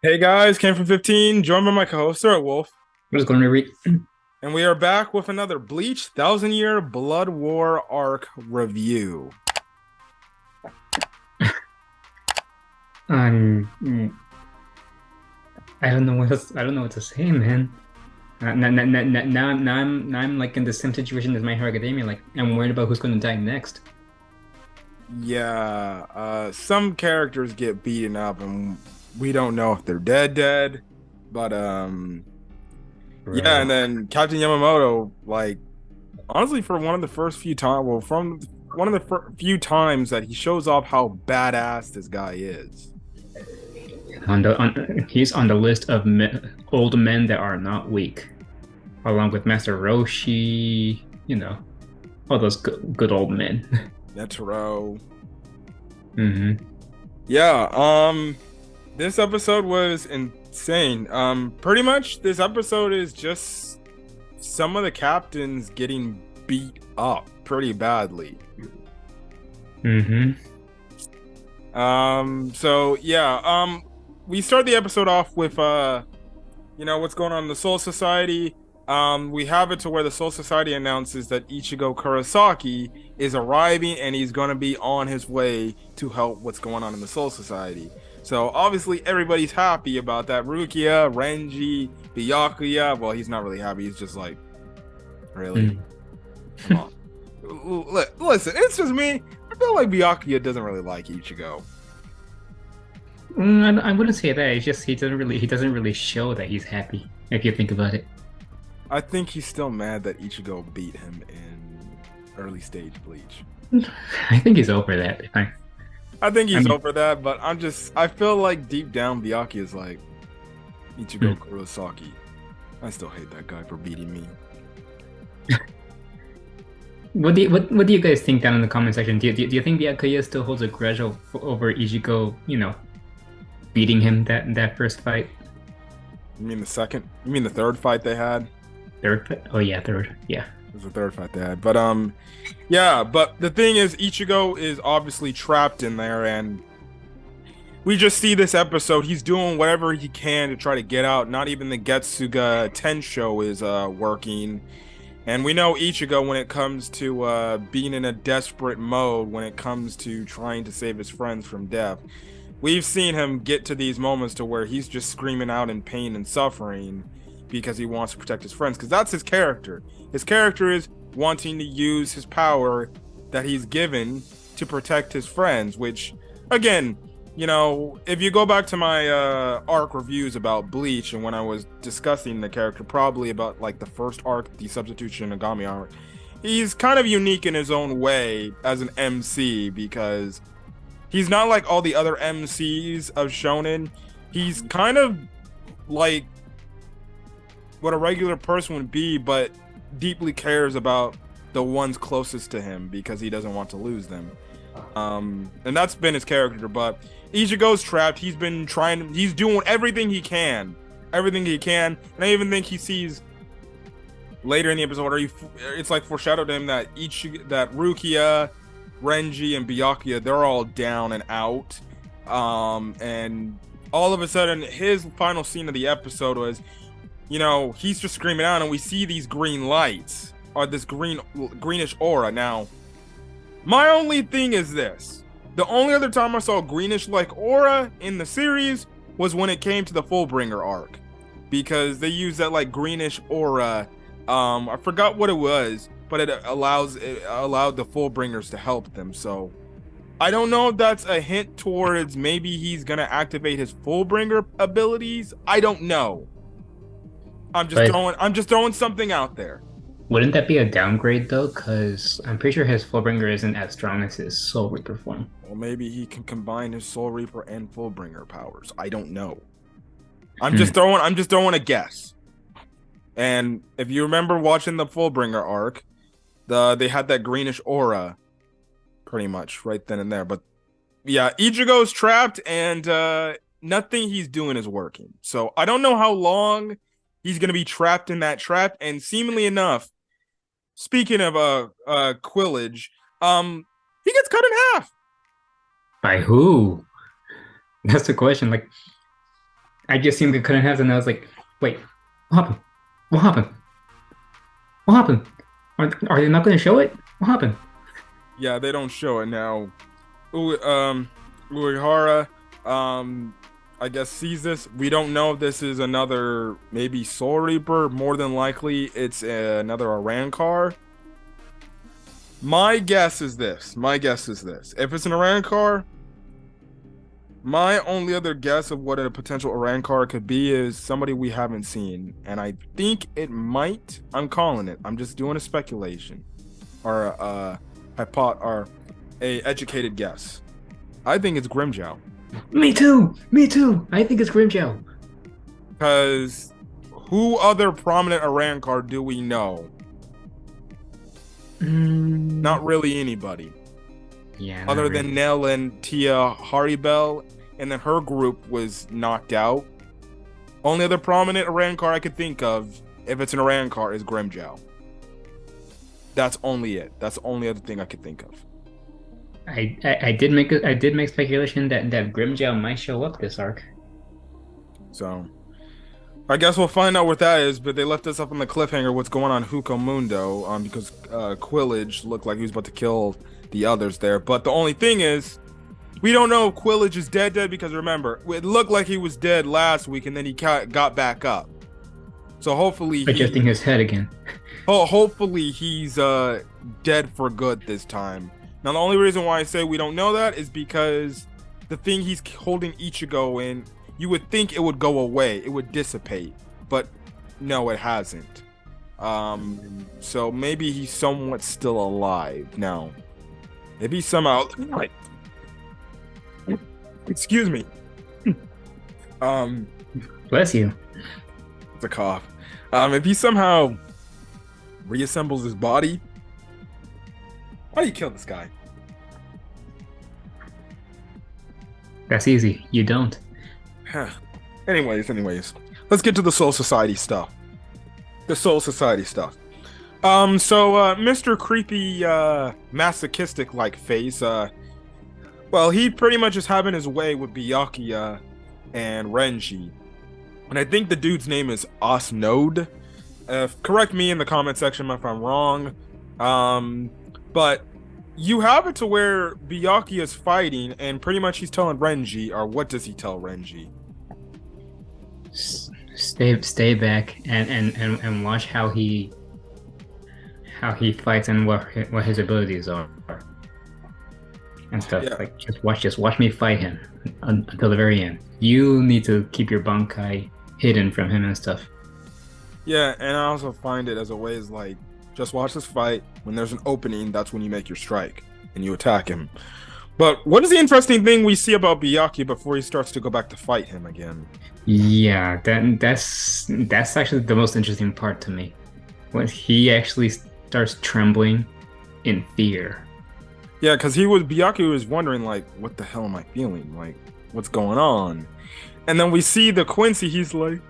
Hey guys, came from 15, joined by my co-host, Sarah Wolf, I'm just going to read. and we are back with another Bleach Thousand Year Blood War arc review. Um, I don't know I don't know what to say, man. Now I'm like in the same situation as My Hero Academia. Like I'm worried about who's going to die next. Yeah, some characters get beaten up, and we don't know if they're dead, but yeah, and Bro. then Captain Yamamoto, like honestly, for one of the first few times, well, from one of the few times that he shows off how badass this guy is. He's on the list of old men that are not weak, along with Master Roshi. All those good old men. Netero. hmm Yeah, this episode was insane. Pretty much this episode is just some of the captains getting beat up pretty badly. hmm So yeah, we start the episode off with what's going on in the Soul Society. We have it to where the Soul Society announces that Ichigo Kurosaki is arriving and he's going to be on his way to help what's going on in the Soul Society. So obviously everybody's happy about that. Rukia, Renji, Byakuya. Well, he's not really happy. He's just like, really? Come on. Listen, it's just me. I feel like Byakuya doesn't really like Ichigo. I wouldn't say that. It's just he doesn't really show that he's happy if you think about it. I think he's still mad that Ichigo beat him in early stage Bleach. I think he's over that. I think I he's mean, over that, but I feel like deep down Byakuya is like, Ichigo hmm. Kurosaki. I still hate that guy for beating me. What do you guys think down in the comment section? Do you think Byakuya still holds a grudge over Ichigo, beating him that first fight? You mean the second? You mean the third fight they had? Third fight? Oh yeah, third. Yeah. It was the third fight they had. But yeah, but the thing is Ichigo is obviously trapped in there, and we just see this episode. He's doing whatever he can to try to get out. Not even the Getsuga Tensho is working. And we know Ichigo when it comes to being in a desperate mode, when it comes to trying to save his friends from death. We've seen him get to these moments to where he's just screaming out in pain and suffering because he wants to protect his friends, because that's his character. His character is wanting to use his power that he's given to protect his friends, which, again, if you go back to my arc reviews about Bleach and when I was discussing the character, probably about like the first arc, the Substitution Nagami arc, he's kind of unique in his own way as an MC because he's not like all the other MCs of Shonen. He's kind of like what a regular person would be, but deeply cares about the ones closest to him because he doesn't want to lose them. And that's been his character. But Ichigo's trapped. He's doing everything he can. And I even think he sees later in the episode, it's like foreshadowed to him that that Rukia, Renji, and Byakuya, they're all down and out. And all of a sudden, his final scene of the episode was, he's just screaming out, and we see these green lights or this greenish aura. Now, my only thing is this: the only other time I saw greenish like aura in the series was when it came to the Fullbringer arc, because they used that like greenish aura. I forgot what it was, but it allowed the Fullbringers to help them. So I don't know if that's a hint towards maybe he's gonna activate his Fullbringer abilities. I don't know. But I'm just throwing something out there. wouldn't that be a downgrade though? Because I'm pretty sure his Fullbringer isn't as strong as his Soul Reaper form. Well, maybe he can combine his Soul Reaper and Fullbringer powers. I don't know. Hmm. I'm just throwing a guess. And if you remember watching the Fullbringer arc, they had that greenish aura pretty much right then and there. But yeah, Ichigo's trapped, and nothing he's doing is working. So I don't know how long he's gonna be trapped in that trap. And seemingly enough, speaking of Quillage, he gets cut in half. By who? That's the question. Like, I just seen the couldn't have, and I was like, wait, what happened? What happened? What happened? Are they not going to show it? What happened? Yeah, they don't show it now. Uehara, um, I guess sees this. We don't know if this is another maybe Soul Reaper. More than likely, it's another Arankar. My guess is this. My guess is this. If it's an Arankar, my only other guess of what a potential Arankar could be is somebody we haven't seen, and I think it might. I'm calling it. I'm just doing a speculation, or or a educated guess. I think it's Grimjow. Me too. Me too. I think it's Grimjow. Because who other prominent Arankar do we know? Mm, Not really anybody. yeah, Other not than really. Nell and Tia Haribel, and then her group was knocked out. Only other prominent Arankar I could think of, if it's an Arankar, is Grimjow. That's only it. That's the only other thing I could think of. I did make speculation that Grimjow might show up this arc. So I guess we'll find out what that is, but they left us up on the cliffhanger what's going on Huko Mundo, because Quillage looked like he was about to kill the others there. But the only thing is, we don't know if Quillage is dead because remember, it looked like he was dead last week and then he got back up. So hopefully Adjusting his head again. hopefully he's dead for good this time. Now the only reason why I say we don't know that is because the thing he's holding Ichigo in, you would think it would go away, it would dissipate, but no, it hasn't. So maybe he's somewhat still alive now. Maybe somehow, excuse me. Bless you. It's a cough. If he somehow reassembles his body, why do you kill this guy? That's easy. You don't. anyways, let's get to the Soul Society stuff. The Soul Society stuff. Mr. Creepy, masochistic like face, well, he pretty much is having his way with Byakuya and Renji. And I think the dude's name is Osnode. Correct me in the comment section if I'm wrong. But you have it to where Byakuya is fighting, and pretty much he's telling Renji, or what does he tell Renji? Stay back and watch how he fights and what his abilities are and stuff. Yeah. Like just watch me fight him until the very end. You need to keep your Bankai hidden from him and stuff. Yeah, and I also find it as a way is like, just watch this fight. When there's an opening, that's when you make your strike and you attack him. But what is the interesting thing we see about Byakuya before he starts to go back to fight him again? Yeah, that's actually the most interesting part to me. When he actually starts trembling in fear. Yeah, because Byakuya was wondering, like, what the hell am I feeling? Like, what's going on? And then we see the Quincy, he's like,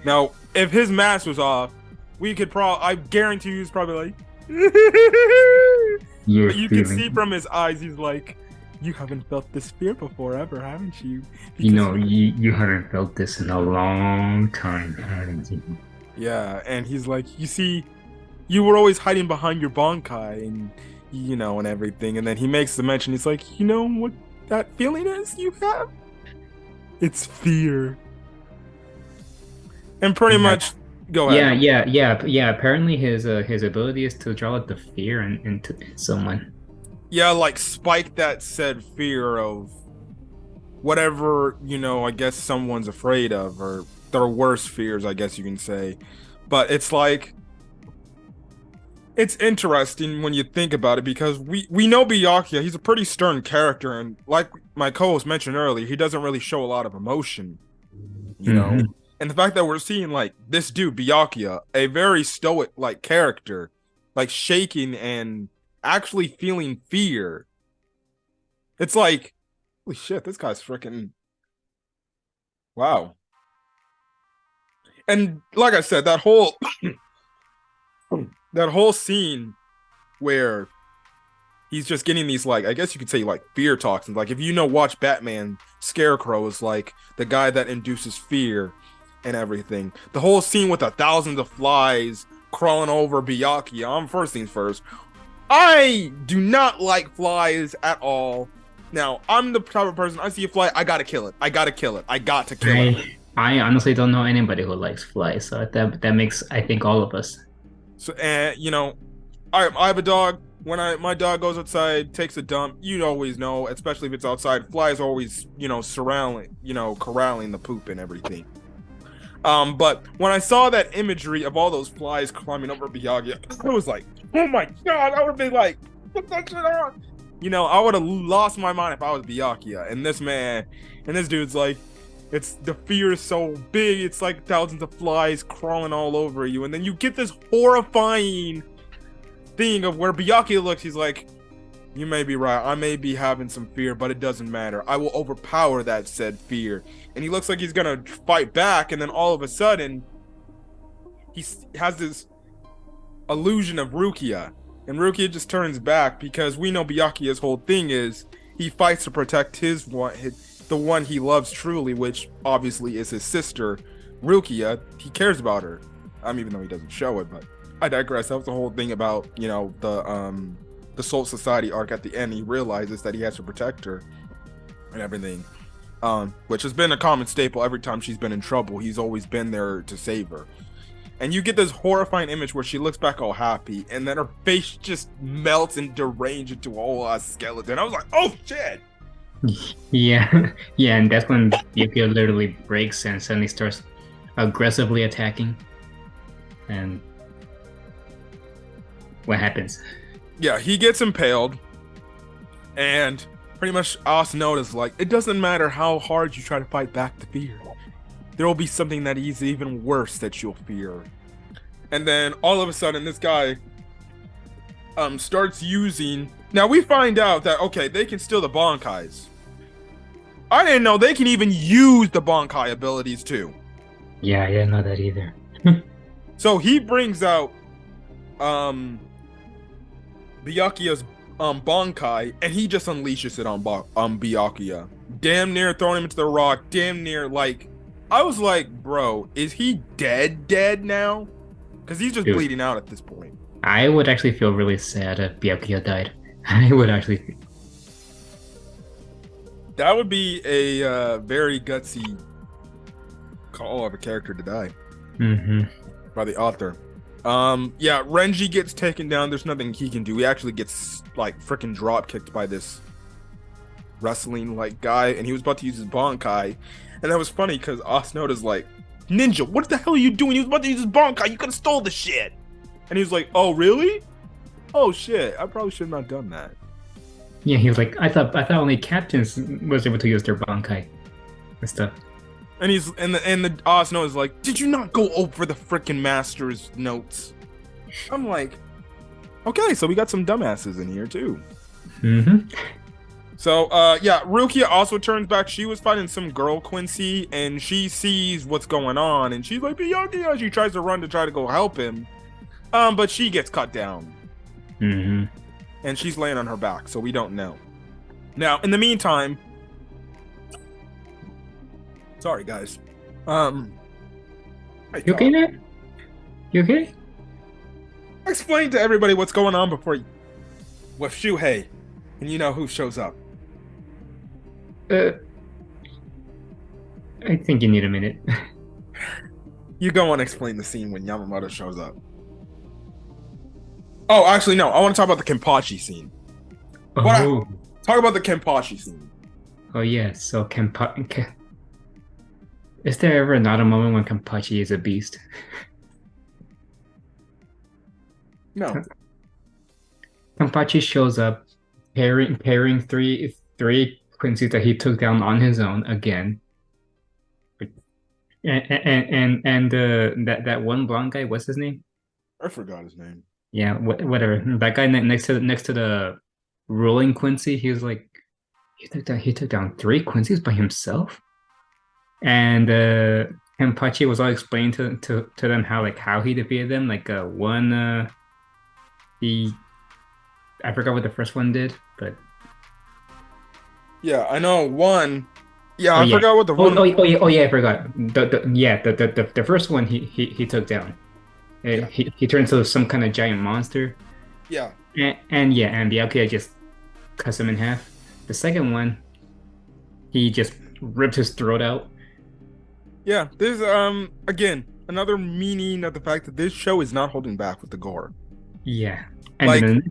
now, if his mask was off, we could I guarantee you he's probably like, You're but you can see from his eyes, he's like, you haven't felt this fear before ever, haven't you? You know, you haven't felt this in a long time, haven't you? Yeah, and he's like, you see, you were always hiding behind your Bankai and, and everything. And then he makes the mention, he's like, you know what that feeling is you have? It's fear. And pretty much, go ahead. Yeah. Apparently, his ability is to draw out the fear into someone. Yeah, like spike that said fear of whatever, I guess someone's afraid of, or their worst fears, I guess you can say. But it's like, it's interesting when you think about it, because we know Byakuya, he's a pretty stern character, and like my co-host mentioned earlier, he doesn't really show a lot of emotion, Mm-hmm. And the fact that we're seeing like this dude Byakuya, a very stoic like character, like shaking and actually feeling fear, it's like, holy shit, this guy's freaking wow. And like I said, that whole scene where he's just getting these like I guess you could say like fear toxins. Like if you know watch Batman, Scarecrow is like the guy that induces fear and everything. The whole scene with the thousands of flies crawling over Byakuya. First things first. I do not like flies at all. Now, I'm the type of person I see a fly, I gotta kill it. I gotta kill it. I got to kill it. I honestly don't know anybody who likes flies, so that makes I think all of us. So, and you know, I have a dog. When my dog goes outside, takes a dump, you always know, especially if it's outside, flies always, surrounding, corralling the poop and everything. But when I saw that imagery of all those flies climbing over Byakuya, I was like, oh my god, I would have been like, put that shit on. I would have lost my mind if I was Byakuya. And this dude's like, the fear is so big, it's like thousands of flies crawling all over you. And then you get this horrifying thing of where Byakuya looks, he's like, you may be right, I may be having some fear, but it doesn't matter. I will overpower that said fear. And he looks like he's gonna fight back, and then all of a sudden, he has this illusion of Rukia. And Rukia just turns back because we know Byakuya's whole thing is he fights to protect the one he loves truly, which obviously is his sister, Rukia. He cares about her. Even though he doesn't show it, but I digress. That was the whole thing about, the Soul Society arc at the end. He realizes that he has to protect her and everything. Which has been a common staple every time she's been in trouble. He's always been there to save her. And you get this horrifying image where she looks back all happy, and then her face just melts and deranges into a whole skeleton. I was like, oh shit! Yeah, yeah, and that's when Yukio literally breaks and suddenly starts aggressively attacking. And what happens? Yeah, he gets impaled, and pretty much Asanoda's like, it doesn't matter how hard you try to fight back the fear. There will be something that is even worse that you'll fear. And then all of a sudden, this guy starts using. Now we find out that okay, they can steal the Bankais. I didn't know they can even use the Bankai abilities too. Yeah, I didn't know that either. So he brings out Byakuya's Bankai, and he just unleashes it on Byakuya. Damn near throwing him into the rock. Damn near like. I was like, bro, is he dead now? Because he's just bleeding out at this point. I would actually feel really sad if Byakuya died. I would actually. That would be a very gutsy call of a character to die. Mm-hmm. By the author. Yeah, Renji gets taken down. There's nothing he can do. He actually gets like freaking drop kicked by this wrestling like guy, and he was about to use his Bankai. And that was funny because Asanoda's like, Ninja, what the hell are you doing? He was about to use his Bankai. You could have stole the shit. And he was like, oh, really? Oh, shit. I probably should have not done that. Yeah, he was like, I thought only captains was able to use their Bankai and stuff. And the Asanoda's like, did you not go over the freaking master's notes? I'm like, okay, so we got some dumbasses in here too. Mm-hmm. So, yeah, Rukia also turns back. She was fighting some girl, Quincy, and she sees what's going on, and she's like, Byakuya. She tries to run to try to go help him, but she gets cut down. Mm-hmm. And she's laying on her back, so we don't know. Now, in the meantime, sorry, guys. You okay, man? You okay? Explain to everybody what's going on with Shuhei, and you know who shows up. I think you need a minute. You go and explain the scene when Yamamoto shows up. Oh, actually, no. I want to talk about the Kenpachi scene. Talk about the Kenpachi scene. Oh, yeah. So, is there ever not a moment when Kenpachi is a beast? No. Kenpachi shows up, pairing three Quincy's that he took down on his own again. And that one blonde guy, what's his name? I forgot his name. Yeah, whatever. That guy next to the ruling Quincy, he was like, he took down 3 Quincy's by himself. And Kenpachi was all explaining to them how he defeated them. Like I forgot what the first one did, but Yeah, I know one. Yeah, oh I yeah. forgot what the one. Oh yeah, I forgot. The first one he took down. Yeah, He turned into some kind of giant monster. yeah, And yeah, and Byakuya just cuts him in half. The second one, he just ripped his throat out. yeah. There's again another meaning of the fact that this show is not holding back with the gore. Yeah. And Like, then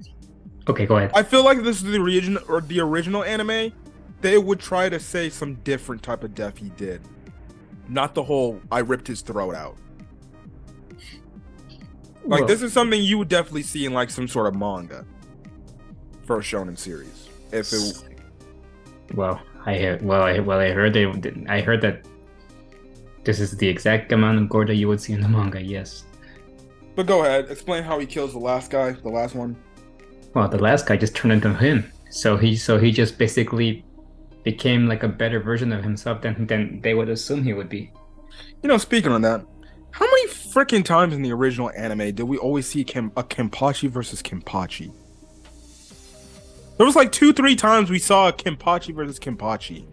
okay, go ahead. I feel like this is the original anime. They would try to say some different type of death he did, not the whole "I ripped his throat out." Like, Well, this is something you would definitely see in like some sort of manga for a shonen series. If it, well, I heard I heard that this is the exact amount of gore that you would see in the manga. Yes. but go ahead, explain how he kills the last guy, the last one. Well, the last guy just turned into him. So he just basically became like a better version of himself than they would assume he would be. Speaking on that, how many freaking times in the original anime did we always see a Kenpachi versus Kenpachi? There was like 2, 3 times we saw a Kenpachi versus Kenpachi.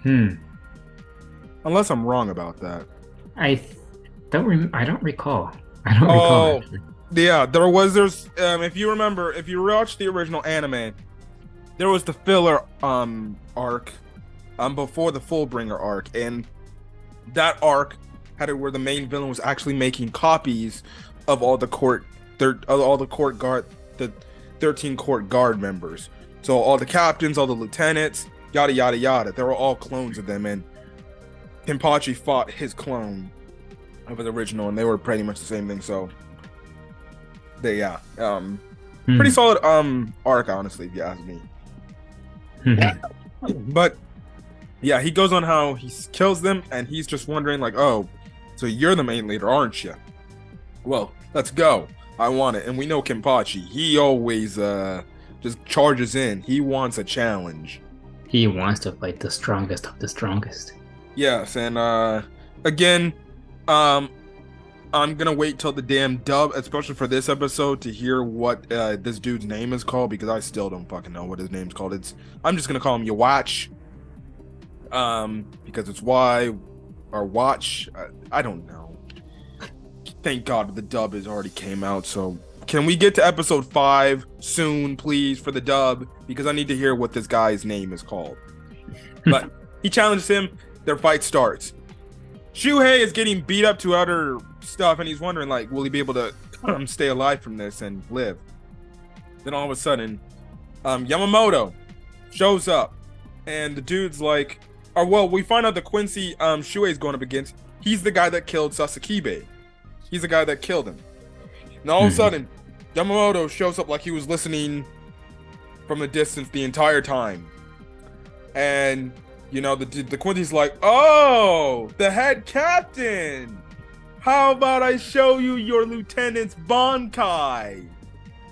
Hmm. Unless I'm wrong about that. I th- I don't recall. I don't recall Oh, actually. yeah, there's if you remember, if you watch the original anime, there was the filler arc before the Fullbringer arc, and that arc had it where the main villain was actually making copies of all the court guard, the 13 court guard members. So all the captains, all the lieutenants, yada yada yada. They were all clones of them, and Kenpachi fought his clone of the original, and they were pretty much the same thing. So they pretty solid arc, honestly, if you ask me. But yeah, he goes on how he kills them, and he's just wondering like, oh, so you're the main leader, aren't you? Well, let's go. I want it. And we know Kenpachi, he always just charges in. He wants a challenge. He wants to fight the strongest of the strongest. Yes, and again, I'm gonna wait till the damn dub, especially for this episode, to hear what this dude's name is called, because I still don't fucking know what his name's called. I'm just gonna call him Yawatch. Because it's Y or Watch. I don't know. Thank God the dub has already came out. So can we get to episode 5 soon, please, for the dub? Because I need to hear what this guy's name is called. But he challenges him. Their fight starts. Shuhei is getting beat up to other stuff, and he's wondering, like, will he be able to stay alive from this and live? Then all of a sudden, Yamamoto shows up, and the dude's like, or well, we find out the Quincy Shuei's going up against, he's the guy that killed Sasakibe. He's the guy that killed him. And all of a sudden, Yamamoto shows up like he was listening from a distance the entire time. And, the Quincy's like, oh, the head captain. How about I show you your lieutenant's Bankai?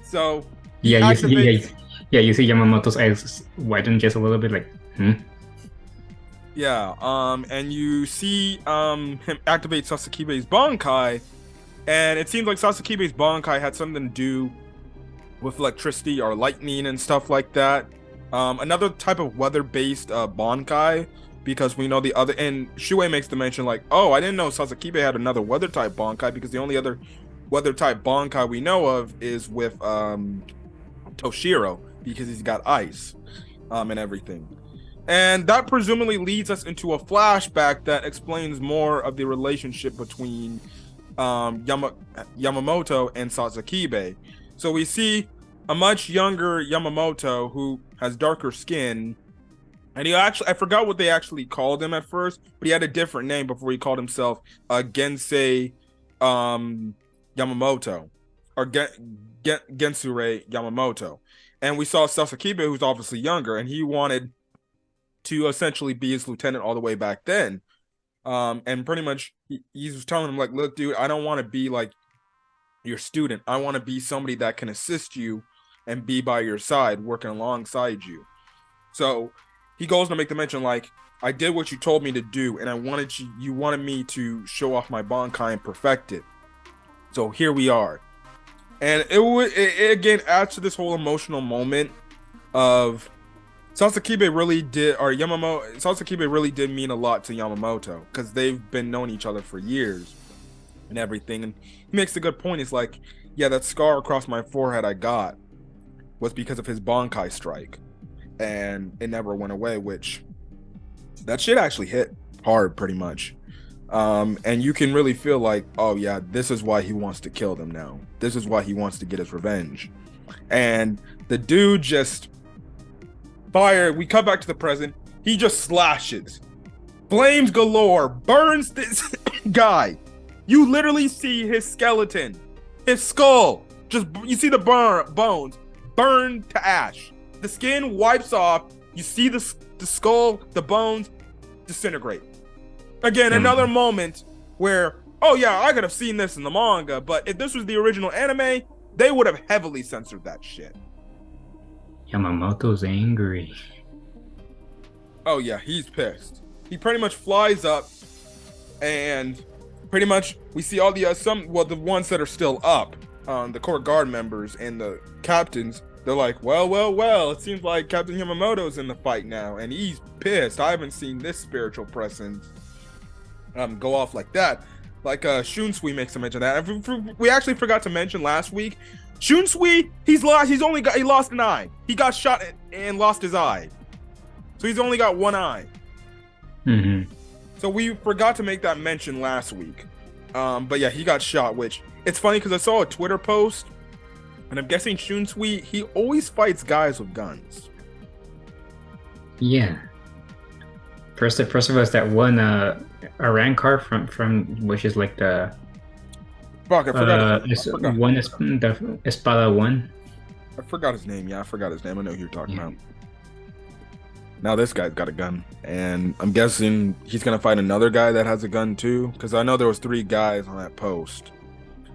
So, he activates... You see Yamamoto's eyes widen just a little bit, like, Yeah, and you see him activate Sasakibe's Bankai, and it seems like Sasakibe's Bankai had something to do with electricity or lightning and stuff like that. Another type of weather-based Bankai, because we know the other, and Shuei makes the mention like, oh, I didn't know Sasakibe had another weather-type Bankai, because the only other weather-type Bankai we know of is with Toshiro, because he's got ice and everything. And that presumably leads us into a flashback that explains more of the relationship between Yamamoto and Sasakibe. So we see a much younger Yamamoto who has darker skin, and I forgot what they actually called him at first, but he had a different name before he called himself Gensei Yamamoto, or Gensure Yamamoto. And we saw Sasakibe, who's obviously younger, and he wanted to essentially be his lieutenant all the way back then. And pretty much he was telling him like, look, dude, I don't want to be like your student. I want to be somebody that can assist you and be by your side, working alongside you. So he goes to make the mention like, I did what you told me to do, and you wanted me to show off my Bankai and perfect it. So here we are. And it again adds to this whole emotional moment of Sasakibe really did, or Yamamoto, Sasakibe really did mean a lot to Yamamoto because they've been knowing each other for years and everything. And he makes a good point. He's like, yeah, that scar across my forehead I got was because of his Bankai strike, and it never went away, which that shit actually hit hard pretty much. And you can really feel like, oh yeah, this is why he wants to kill them now. This is why he wants to get his revenge. And the dude just fire. We cut back to the present. He just slashes, flames galore, burns this guy. You literally see his skeleton, his skull. Just you see the bones burned to ash. The skin wipes off. You see the skull, the bones disintegrate. Again, another moment where, oh yeah, I could have seen this in the manga, but if this was the original anime, they would have heavily censored that shit. Yamamoto's angry. Oh yeah, he's pissed. He pretty much flies up, and pretty much we see all the the ones that are still up, the court guard members and the captains. They're like, well, it seems like Captain Yamamoto's in the fight now, and he's pissed. I haven't seen this spiritual presence go off like that. Like Shunsui makes a mention of that. We actually forgot to mention last week, Shunsui, he lost an eye. He got shot and lost his eye. So he's only got one eye. Mm-hmm. So we forgot to make that mention last week. But yeah, he got shot, which it's funny because I saw a Twitter post, and I'm guessing Shunsui, he always fights guys with guns. Yeah. First of all, it's that one Iran card from which is like the Fuck, I forgot. One is the Espada one. I forgot his name. Yeah, I forgot his name. I know who you're talking about. Now this guy's got a gun, and I'm guessing he's gonna fight another guy that has a gun too, because I know there was 3 guys on that post.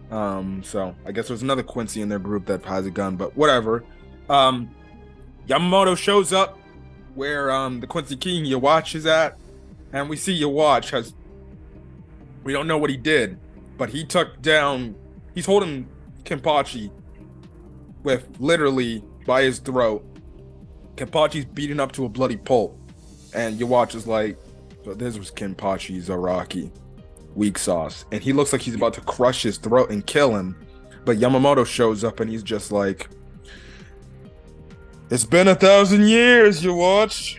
So I guess there's another Quincy in their group that has a gun, but whatever. Yamamoto shows up where the Quincy King Yawatch is at, and we see Yawatch has, we don't know what he did, but he took down, he's holding Kenpachi with literally by his throat. Kenpachi's beaten up to a bloody pulp, and Yawatch is like, so this was Kenpachi's Araki weak sauce, and he looks like he's about to crush his throat and kill him, but Yamamoto shows up and he's just like, it's been 1,000 years, Yawatch.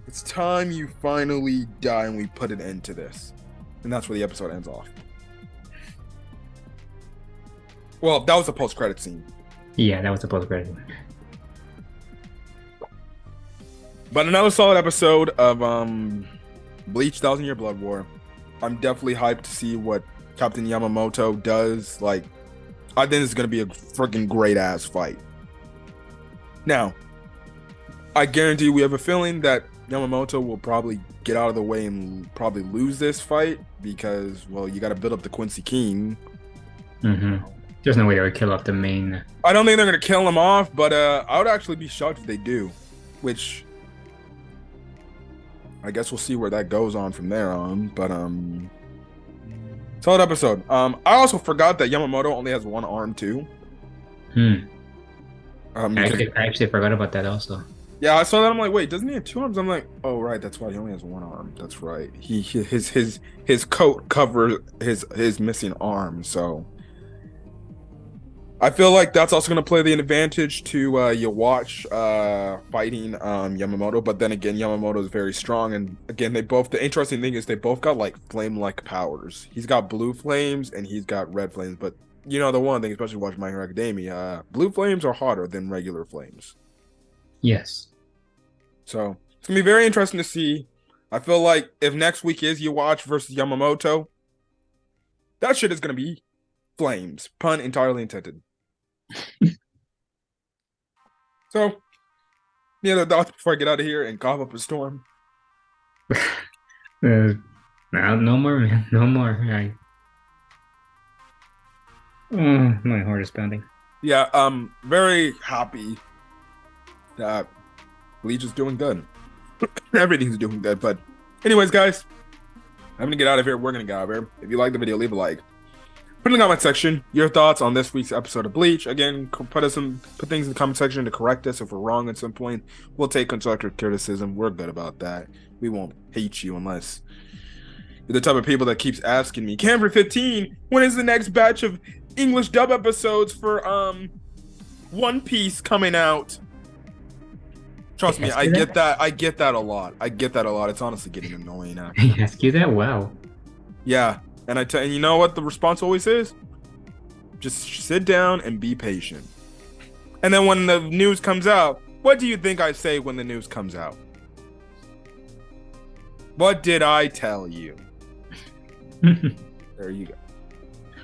It's time you finally die and we put an end to this. And that's where the episode ends off. Well, that was the post-credit scene. Yeah, that was the post-credit. But another solid episode of Bleach 1,000 Year Blood War. I'm definitely hyped to see what Captain Yamamoto does. Like, I think it's going to be a freaking great-ass fight. Now, I guarantee we have a feeling that Yamamoto will probably get out of the way and probably lose this fight because, well, you got to build up the Quincy King. Mm-hmm. There's no way they would kill off the main. I don't think they're going to kill him off, but I would actually be shocked if they do, which I guess we'll see where that goes on from there on. But solid episode. I also forgot that Yamamoto only has one arm too. I actually forgot about that also. Yeah, I saw that. I'm like, wait, doesn't he have 2 arms? I'm like, oh right, that's why he only has 1 arm. That's right. His coat covers his missing arm. So I feel like that's also going to play the advantage to Yawatch fighting Yamamoto. But then again, Yamamoto is very strong, and again, the interesting thing is they both got like flame-like powers. He's got blue flames and he's got red flames, but you know, the one thing, especially watching My Hero Academia, blue flames are hotter than regular flames. Yes. So it's gonna be very interesting to see. I feel like if next week is Yawatch versus Yamamoto, that shit is gonna be flames. Pun entirely intended. So, yeah, the thoughts before I get out of here and cough up a storm. No more, man. No more. My heart is pounding. Yeah, very happy that Bleach is doing good. Everything's doing good. But anyways, guys, I'm gonna get out of here. We're gonna get out of here. If you like the video, leave a like. Put in the comment section your thoughts on this week's episode of Bleach. Again, put things in the comment section to correct us if we're wrong at some point. We'll take constructive criticism. We're good about that. We won't hate you unless you're the type of people that keeps asking me, Camera 15, when is the next batch of English dub episodes for One Piece coming out? Trust me, I get that. I get that a lot. It's honestly getting annoying now. I ask you that? Wow. Yeah, and and you know what the response always is? Just sit down and be patient. And then when the news comes out, what do you think I say when the news comes out? What did I tell you? There you go.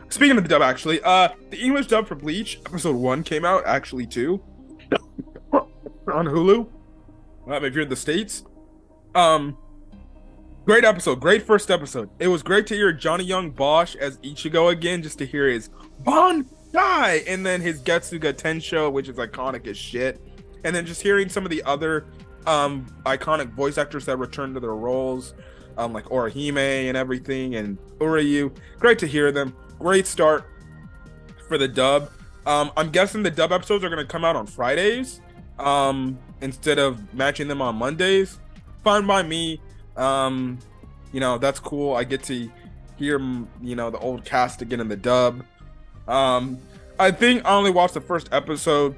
Speaking of the dub, actually, the English dub for Bleach episode 1 came out actually too on Hulu. If you're in the States, great episode, great first episode. It was great to hear Johnny Young Bosch as Ichigo again, just to hear his Bon Die, and then his Getsuga Tensho, which is iconic as shit, and then just hearing some of the other iconic voice actors that returned to their roles, like Orihime and everything, and Uryu. Great to hear them. Great start for the dub. I'm guessing the dub episodes are going to come out on Fridays instead of matching them on Mondays. Fine by me. That's cool. I get to hear the old cast again in the dub. I think I only watched the first episode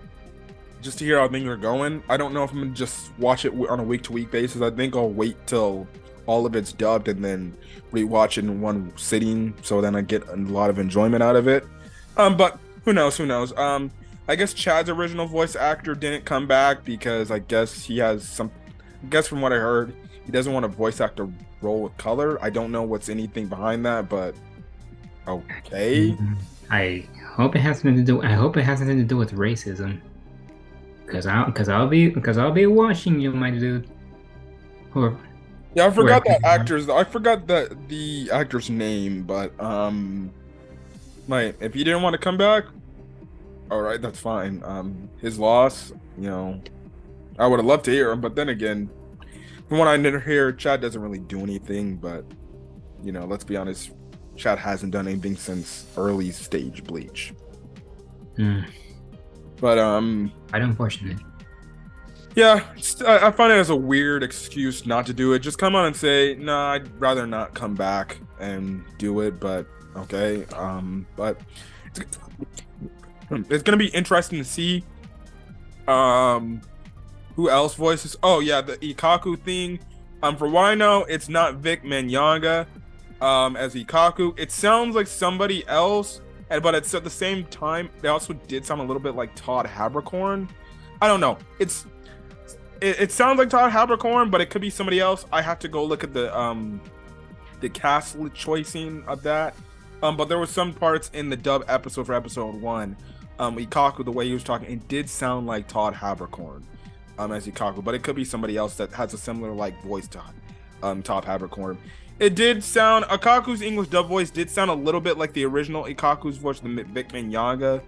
just to hear how things are going. I don't know if I'm gonna just watch it on a week-to-week basis. I think I'll wait till all of it's dubbed and then rewatch it in one sitting, so then I get a lot of enjoyment out of it. But who knows? I guess Chad's original voice actor didn't come back because I guess he has I guess from what I heard, he doesn't want to voice act a role with color. I don't know what's anything behind that, but okay. I hope it has nothing to do. I hope it has nothing to do with racism. Because I'll be watching you, my dude. Yeah, I forgot that actor's. I forgot the actor's name, but if he didn't want to come back, all right, that's fine. His loss. I would have loved to hear him, but then again, from what I hear, Chad doesn't really do anything. But let's be honest, Chad hasn't done anything since early stage Bleach. But quite unfortunate. Yeah, I find it as a weird excuse not to do it. Just come on and say, nah, I'd rather not come back and do it. But okay, but it's gonna be interesting to see who else voices. Oh yeah, the Ikaku thing. For what I know, it's not Vic Mignogna as Ikaku. It sounds like somebody else, but it's at the same time, they also did sound a little bit like Todd Habercorn. I don't know. It sounds like Todd Habercorn, but it could be somebody else. I have to go look at the cast choicing of that. But there were some parts in the dub episode for episode 1. Ikaku, the way he was talking, it did sound like Todd Habercorn as Ikaku, but it could be somebody else that has a similar voice to Todd Habercorn. It did sound, Ikaku's English dub voice did sound a little bit like the original Ikaku's voice, the Vic Mignogna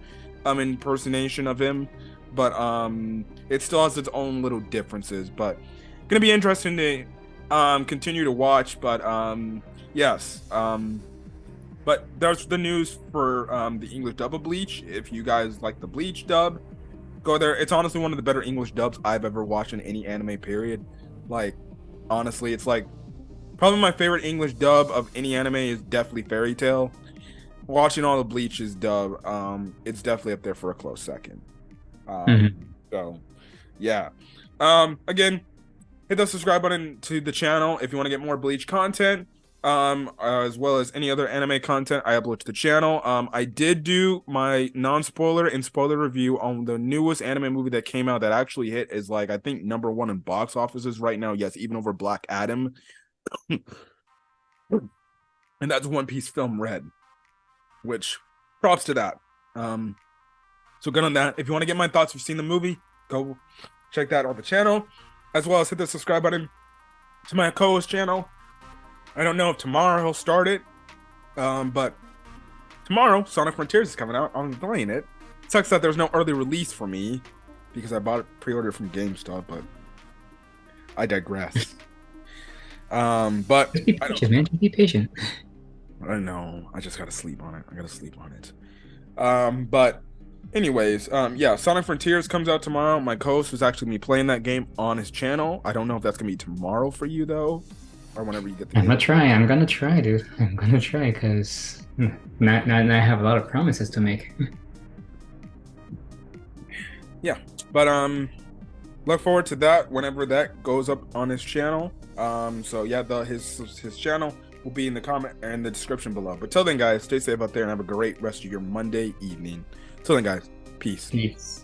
impersonation of him, but it still has its own little differences. But gonna be interesting to continue to watch. But yes, but that's the news for the English dub of Bleach. If you guys like the Bleach dub, go there. It's honestly one of the better English dubs I've ever watched in any anime period. Like, honestly, it's like probably my favorite English dub of any anime is definitely Fairy Tail. Watching all the Bleach's dub, it's definitely up there for a close second. So, yeah. Again, hit the subscribe button to the channel if you want to get more Bleach content, as well as any other anime content I upload to the channel. I did do my non-spoiler and spoiler review on the newest anime movie that came out that actually hit is I think #1 in box offices right now. Yes, even over Black Adam. And that's One Piece Film Red, which props to that. So good on that. If you want to get my thoughts, if you've seen the movie, go check that on the channel, as well as hit the subscribe button to my co-host channel. I don't know if tomorrow he'll start it, but tomorrow Sonic Frontiers is coming out. I'm playing it. It sucks that there's no early release for me because I bought it pre-order from GameStop, but I digress. But just be patient, man. Just be patient. I know. I just gotta sleep on it. I gotta sleep on it. But anyways, yeah, Sonic Frontiers comes out tomorrow. My co-host was actually me playing that game on his channel. I don't know if that's gonna be tomorrow for you though, or whenever you get the I'm game. gonna try. I'm gonna try, dude. I'm gonna try because now I have a lot of promises to make. Yeah, but look forward to that whenever that goes up on his channel. So yeah, his channel will be in the comment and the description below. But till then, guys, stay safe out there and have a great rest of your Monday evening. Till then, guys, peace. Peace.